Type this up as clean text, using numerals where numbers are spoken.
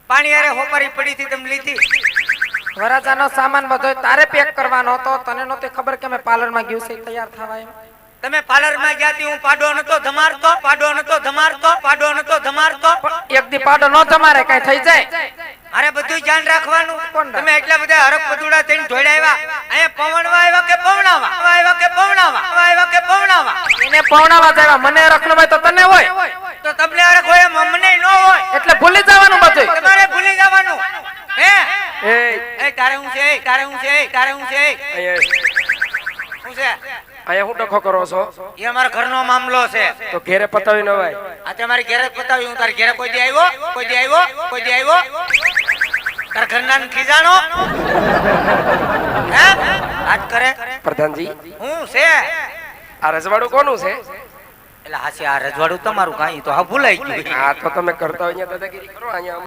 પાણી હારે હોપારી પડી થી તમે લીધી વરાજાનો સામાન બધો તારે પેક કરવાનો હતો, તને નહોતી ખબર કે મેં પાર્લર માં ગયું છે તૈયાર થવા એમ. તમે પાર્લર માં ગયા હું પાડો નતો ધમારતો, પાડો નતો ધમારતો, પાડો નતો ધમારતો. એક દી પાડો ન તમારે કઈ થઈ જાય. અરે બધું ધ્યાન રાખવાનું. કોણ તમે એટલા બધા હરક પતુડા થઈને ઢોળાવ્યા, અહીંયા પવનવા આવ્યા કે પવનાવા, આવ્યા કે પવનાવા, આવ્યા કે પવનાવા. એને પૌણાવા જાય, મને રખલુભાઈ તો તને હોય તો તમને હરક હોય એમ અમને ન હોય, એટલે ભૂલી જવાનું બધું. તમારે ભૂલી જવાનું. હે એ એ તારે હું છે, તારે હું છે, તારે હું છે, હું છે. અહીંયા હું ડખો કરો છો? એ અમારા ઘરનો મામલો છે. તો ઘેરે પતાવી ન ભાઈ. આ તમારી ઘરે પતાવી. હું તારી ઘરે કોઈ દી આવ્યો, કોઈ દી આવ્યો, કોઈ દી આવ્યો? તાર ઘરના ખીજાણો હે આજ કરે પ્રધાનજી હું છે. આ રજવાડું કોનું છે? એટલે હાસી આ રજવાડું તમારું કાઈ તો હા ભૂલાઈ ગયું. હા તો તમે કરતા હોય દાદાગીરી કરો અહીંયા.